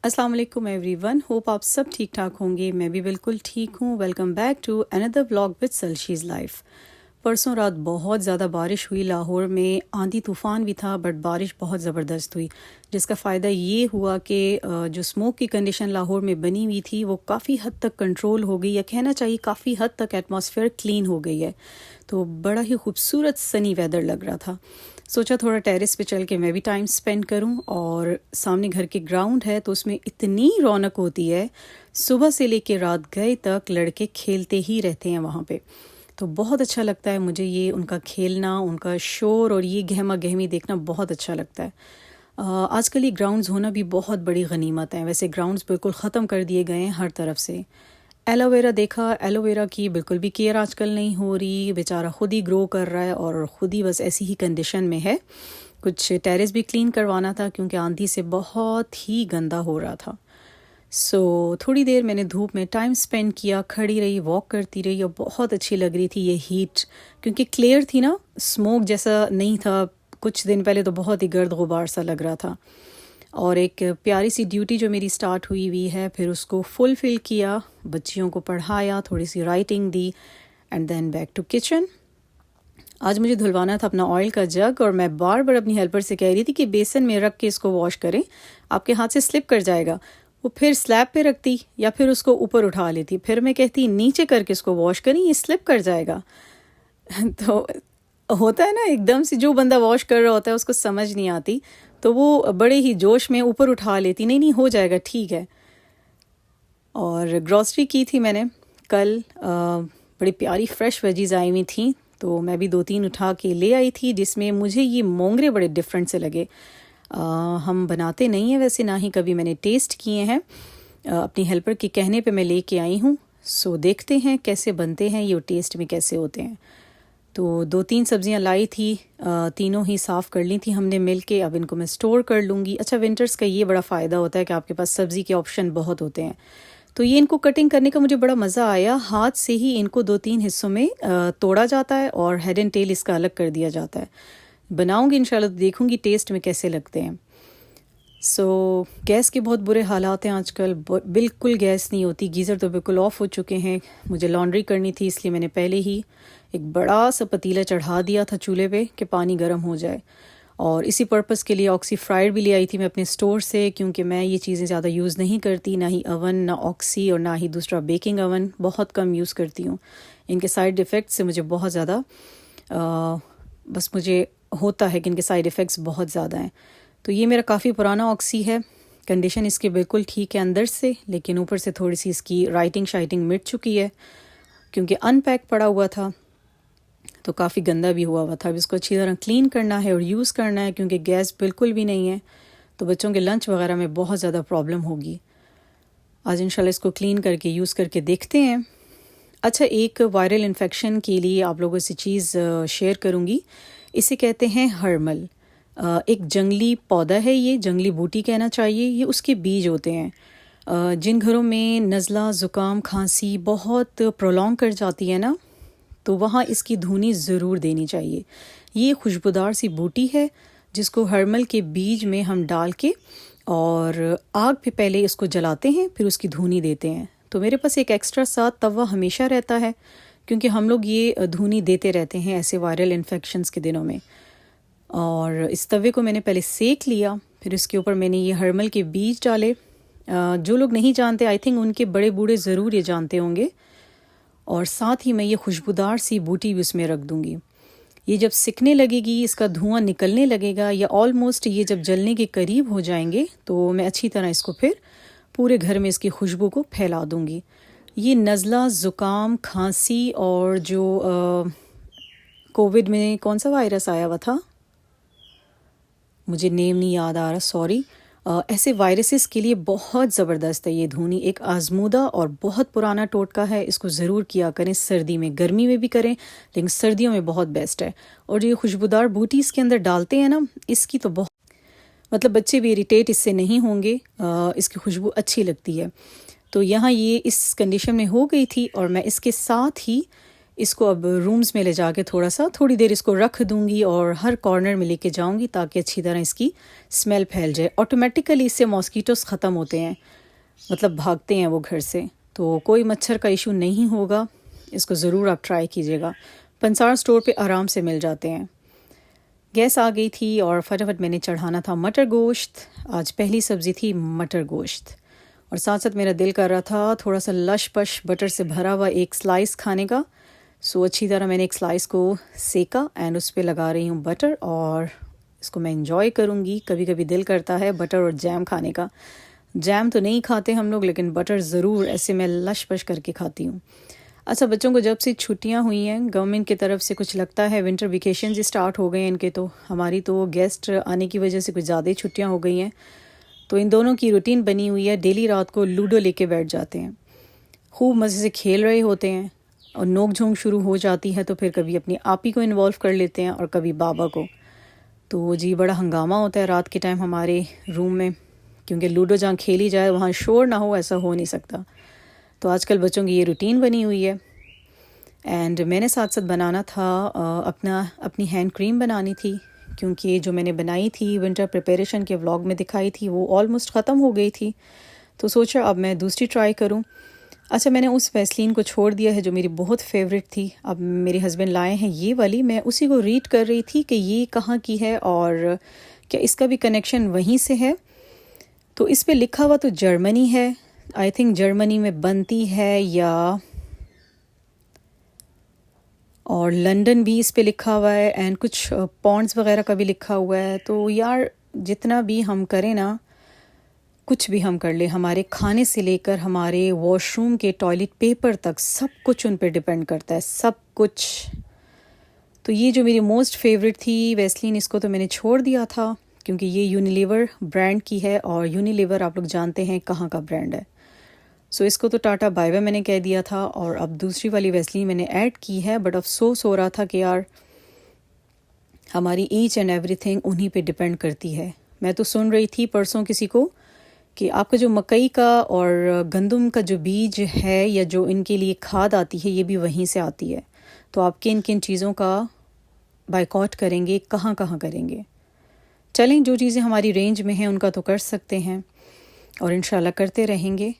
السلام علیکم every one, hope آپ سب ٹھیک ٹھاک ہوں گے. میں بھی بالکل ٹھیک ہوں. Welcome back to another vlog with سلشیز لائف. پرسوں رات بہت زیادہ بارش ہوئی لاہور میں، آندھی طوفان بھی تھا بٹ بارش بہت زبردست ہوئی، جس کا فائدہ یہ ہوا کہ جو اسموک کی کنڈیشن لاہور میں بنی ہوئی تھی وہ کافی حد تک کنٹرول ہو گئی، یا کہنا چاہیے کافی حد تک ایٹماسفیئر کلین ہو گئی ہے. تو بڑا ہی خوبصورت سنی ویدر لگ رہا تھا. سوچا تھوڑا ٹیرس پہ چل کے میں بھی ٹائم سپینڈ کروں، اور سامنے گھر کے گراؤنڈ ہے تو اس میں اتنی رونق ہوتی ہے، صبح سے لے کے رات گئے تک لڑکے کھیلتے ہی رہتے ہیں وہاں پہ. تو بہت اچھا لگتا ہے مجھے یہ ان کا کھیلنا، ان کا شور اور یہ گہما گہمی دیکھنا بہت اچھا لگتا ہے. آج کل یہ گراؤنڈز ہونا بھی بہت بڑی غنیمت ہے. ویسے گراؤنڈز بالکل ختم کر دیے گئے ہیں ہر طرف سے. ایلو ویرا دیکھا، ایلو ویرا کی بالکل بھی کیئر آج کل نہیں ہو رہی، بیچارہ خود ہی گرو کر رہا ہے اور خود ہی بس ایسی ہی کنڈیشن میں ہے. کچھ ٹیرس بھی کلین کروانا تھا کیونکہ آندھی سے بہت ہی گندا ہو رہا تھا. تھوڑی دیر میں نے دھوپ میں ٹائم سپینڈ کیا، کھڑی رہی، واک کرتی رہی، اور بہت اچھی لگ رہی تھی یہ ہیٹ، کیونکہ کلیئر تھی نا، اسموک جیسا نہیں تھا. کچھ دن پہلے تو بہت ہی گرد غبار سا لگ رہا تھا. اور ایک پیاری سی ڈیوٹی جو میری سٹارٹ ہوئی ہے، پھر اس کو فل کیا، بچیوں کو پڑھایا، تھوڑی سی رائٹنگ دی، and then back to kitchen. آج مجھے دھلوانا تھا اپنا آئل کا جگ، اور میں بار بار اپنی ہیلپر سے کہہ رہی تھی کہ بیسن میں رکھ کے اس کو واش کریں، آپ کے ہاتھ سے سلپ کر جائے گا. وہ پھر سلیب پہ رکھتی یا پھر اس کو اوپر اٹھا لیتی، پھر میں کہتی نیچے کر کے اس کو واش کریں، یہ سلپ کر جائے گا. تو ہوتا ہے نا، ایک دم سے جو بندہ واش کر رہا ہوتا ہے اس کو سمجھ نہیں آتی، تو وہ بڑے ہی جوش میں اوپر اٹھا لیتی، نہیں ہو جائے گا، ٹھیک ہے. اور گروسری کی تھی میں نے کل، بڑی پیاری فریش ویجیز آئی ہوئی تھیں، تو میں بھی 2-3 اٹھا کے لے آئی تھی، جس میں مجھے یہ مونگرے بڑے ڈفرینٹ سے لگے. ہم بناتے نہیں ہیں ویسے، نہ ہی کبھی میں نے ٹیسٹ کیے ہیں. اپنی ہیلپر کے کہنے پہ میں لے کے آئی ہوں، دیکھتے ہیں کیسے بنتے ہیں یہ، ٹیسٹ میں کیسے ہوتے ہیں. تو 2-3 سبزیاں لائی تھی، تینوں ہی صاف کر لی تھی ہم نے مل کے. اب ان کو میں سٹور کر لوں گی. اچھا، ونٹرز کا یہ بڑا فائدہ ہوتا ہے کہ آپ کے پاس سبزی کے آپشن بہت ہوتے ہیں. تو یہ ان کو کٹنگ کرنے کا مجھے بڑا مزہ آیا. ہاتھ سے ہی ان کو 2-3 حصوں میں توڑا جاتا ہے، اور ہیڈ اینڈ ٹیل اس کا الگ کر دیا جاتا ہے. بناؤں گی انشاءاللہ، تو دیکھوں گی ٹیسٹ میں کیسے لگتے ہیں. گیس کے بہت برے حالات ہیں آج کل، بالکل گیس نہیں ہوتی. گیزر تو بالکل آف ہو چکے ہیں. مجھے لانڈری کرنی تھی، اس لیے میں نے پہلے ہی ایک بڑا سا پتیلا چڑھا دیا تھا چولہے پہ کہ پانی گرم ہو جائے. اور اسی پرپس کے لیے آکسی فرائر بھی لے آئی تھی میں اپنے اسٹور سے، کیونکہ میں یہ چیزیں زیادہ یوز نہیں کرتی، نہ ہی اوون، نہ آکسی، اور نہ ہی دوسرا بیکنگ اوون، بہت کم یوز کرتی ہوں. ان کے سائیڈ ایفیکٹ سے مجھے بہت زیادہ بس مجھے ہوتا ہے کہ ان کے سائیڈ ایفیکٹس بہت زیادہ ہیں. تو یہ میرا کافی پرانا آکسی ہے، کنڈیشن اس کی بالکل ٹھیک ہے اندر سے، لیکن اوپر سے تھوڑی سی اس کی رائٹنگ مٹ چکی ہے، کیونکہ ان پیک پڑا ہوا تھا تو کافی گندا بھی ہوا تھا. اب اس کو اچھی طرح کلین کرنا ہے اور یوز کرنا ہے، کیونکہ گیس بالکل بھی نہیں ہے تو بچوں کے لنچ وغیرہ میں بہت زیادہ پرابلم ہوگی. آج انشاءاللہ اس کو کلین کر کے یوز کر کے دیکھتے ہیں. اچھا، ایک وائرل انفیکشن کے لیے آپ لوگوں سے چیز شیئر کروں گی. اسے کہتے ہیں ہرمل. ایک جنگلی پودا ہے، یہ جنگلی بوٹی کہنا چاہیے. یہ اس کے بیج ہوتے ہیں. جن گھروں میں نزلہ، زکام، کھانسی بہت پرولونگ کر جاتی ہے نا، تو وہاں اس کی دھونی ضرور دینی چاہیے. یہ خوشبودار سی بوٹی ہے جس کو ہرمل کے بیج میں ہم ڈال کے اور آگ پہ پہلے اس کو جلاتے ہیں، پھر اس کی دھونی دیتے ہیں. تو میرے پاس ایک ایکسٹرا ساتھ توا ہمیشہ رہتا ہے، کیونکہ ہم لوگ یہ دھونی دیتے رہتے ہیں ایسے وائرل انفیکشنز کے دنوں میں. اور اس توے کو میں نے پہلے سیک لیا، پھر اس کے اوپر میں نے یہ ہرمل کے بیج ڈالے. جو لوگ نہیں جانتے، آئی تھنک ان کے بڑے بوڑھے ضرور یہ جانتے ہوں گے. اور ساتھ ہی میں یہ خوشبودار سی بوٹی بھی اس میں رکھ دوں گی. یہ جب سکنے لگے گی، اس کا دھواں نکلنے لگے گا، یا آلموسٹ یہ جب جلنے کے قریب ہو جائیں گے، تو میں اچھی طرح اس کو پھر پورے گھر میں اس کی خوشبو کو پھیلا دوں گی. یہ نزلہ، زکام، کھانسی، اور جو کووڈ میں کون سا وائرس آیا ہوا تھا، مجھے نیم نہیں یاد آ رہا، سوری، ایسے وائرسز کے لیے بہت زبردست ہے یہ دھونی. ایک آزمودہ اور بہت پرانا ٹوٹکا ہے، اس کو ضرور کیا کریں سردی میں. گرمی میں بھی کریں لیکن سردیوں میں بہت بیسٹ ہے. اور جو یہ خوشبودار بوٹی اس کے اندر ڈالتے ہیں نا، اس کی تو بہت مطلب بچے بھی اریٹیٹ اس سے نہیں ہوں گے، اس کی خوشبو اچھی لگتی ہے. تو یہاں یہ اس کنڈیشن میں ہو گئی تھی، اور میں اس کے ساتھ ہی اس کو اب رومز میں لے جا کے تھوڑی دیر اس کو رکھ دوں گی اور ہر کارنر میں لے کے جاؤں گی تاکہ اچھی طرح اس کی اسمیل پھیل جائے. آٹومیٹیکلی اس سے ماسکیٹوز ختم ہوتے ہیں, مطلب بھاگتے ہیں وہ گھر سے, تو کوئی مچھر کا ایشو نہیں ہوگا. اس کو ضرور آپ ٹرائی کیجیے گا. پنسار اسٹور پہ آرام سے مل جاتے ہیں. گیس آ گئی تھی اور فٹافٹ میں نے چڑھانا تھا مٹر گوشت. آج پہلی سبزی تھی مٹر گوشت, اور ساتھ ساتھ میرا دل کر رہا تھا تھوڑا سا لش پش بٹر سے بھرا ہوا ایک سلائس کھانے کا. سو اچھی طرح میں نے ایک سلائس کو سیکا اینڈ اس پہ لگا رہی ہوں بٹر, اور اس کو میں انجوائے کروں گی. کبھی کبھی دل کرتا ہے بٹر اور جیم کھانے کا. جیم تو نہیں کھاتے ہم لوگ, لیکن بٹر ضرور ایسے میں لش پش کر کے کھاتی ہوں. اچھا, بچوں کو جب سے چھٹیاں ہوئی ہیں گورنمنٹ کی طرف سے, کچھ لگتا ہے ونٹر ویکیشنز اسٹارٹ ہو گئے ہیں ان کے, تو ہماری تو گیسٹ آنے کی وجہ سے کچھ زیادہ ہی چھٹیاں ہو گئی ہیں. تو ان دونوں کی روٹین بنی ہوئی ہے, ڈیلی رات کو لوڈو لے کے بیٹھ جاتے ہیں. خوب مزے سے کھیل رہے ہوتے ہیں, اور نوک جھونک شروع ہو جاتی ہے تو پھر کبھی اپنی آپی کو انوالو کر لیتے ہیں اور کبھی بابا کو. تو جی بڑا ہنگامہ ہوتا ہے رات کے ٹائم ہمارے روم میں, کیونکہ لوڈو جہاں کھیلی جائے وہاں شور نہ ہو, ایسا ہو نہیں سکتا. تو آج کل بچوں کی یہ روٹین بنی ہوئی ہے. اینڈ میں نے ساتھ ساتھ بنانا تھا اپنی ہینڈ کریم بنانی تھی, کیونکہ جو میں نے بنائی تھی ونٹر پریپریشن کے ولاگ میں دکھائی تھی وہ آلموسٹ ختم ہو گئی تھی. تو سوچا اب میں دوسری ٹرائی کروں. اچھا, میں نے اس ویسلین کو چھوڑ دیا ہے جو میری بہت فیوریٹ تھی. اب میرے ہسبینڈ لائے ہیں یہ والی, میں اسی کو ریڈ کر رہی تھی کہ یہ کہاں کی ہے اور کیا اس کا بھی کنیکشن وہیں سے ہے. تو اس پہ لکھا ہوا تو جرمنی ہے, آئی تھنک جرمنی میں بنتی ہے, یا اور لنڈن بھی اس پہ لکھا ہوا ہے, اینڈ کچھ پونڈز وغیرہ کا بھی لکھا ہوا ہے. تو یار جتنا بھی ہم کریں نا, کچھ بھی ہم کر لیں, ہمارے کھانے سے لے کر ہمارے واش روم کے ٹوائلٹ پیپر تک سب کچھ ان پہ ڈپینڈ کرتا ہے, سب کچھ. تو یہ جو میری موسٹ فیوریٹ تھی ویسلین, اس کو تو میں نے چھوڑ دیا تھا کیونکہ یہ یونیلیور برانڈ کی ہے, اور یونیلیور آپ لوگ جانتے ہیں کہاں کا برانڈ ہے. سو اس کو تو ٹاٹا بائی بائی میں نے کہہ دیا تھا, اور اب دوسری والی ویسلین میں نے ایڈ کی ہے. بٹ افسوس ہو رہا تھا کہ یار ہماری ایچ اینڈ ایوری تھنگ انہی پہ ڈپینڈ کرتی ہے. میں تو سن رہی تھی پرسوں کسی کو کہ آپ کا جو مکئی کا اور گندم کا جو بیج ہے یا جو ان کے لیے کھاد آتی ہے یہ بھی وہیں سے آتی ہے. تو آپ کن چیزوں کا بائیکاٹ کریں گے, کہاں کریں گے. چلیں, جو چیزیں ہماری رینج میں ہیں ان کا تو کر سکتے ہیں, اور انشاءاللہ کرتے رہیں گے.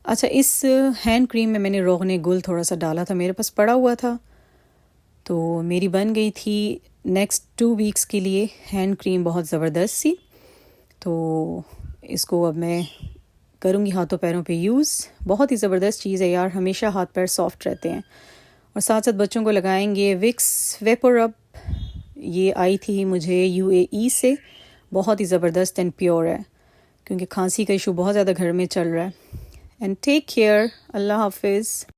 اچھا, اس ہینڈ کریم میں نے روغن گل تھوڑا سا ڈالا تھا, میرے پاس پڑا ہوا تھا, تو میری بن گئی تھی نیکسٹ 2 ویکس کے لیے ہینڈ کریم, بہت زبردست سی. تو اس کو اب میں کروں گی ہاتھوں پیروں پہ یوز. بہت ہی زبردست چیز ہے یار, ہمیشہ ہاتھ پیر سافٹ رہتے ہیں. اور ساتھ ساتھ بچوں کو لگائیں گے وکس ویپور اپ, یہ آئی تھی مجھے UAE سے, بہت ہی زبردست اینڈ پیور ہے, کیونکہ کھانسی کا ایشو بہت زیادہ گھر میں چل رہا ہے. اینڈ ٹیک کیئر, اللہ حافظ.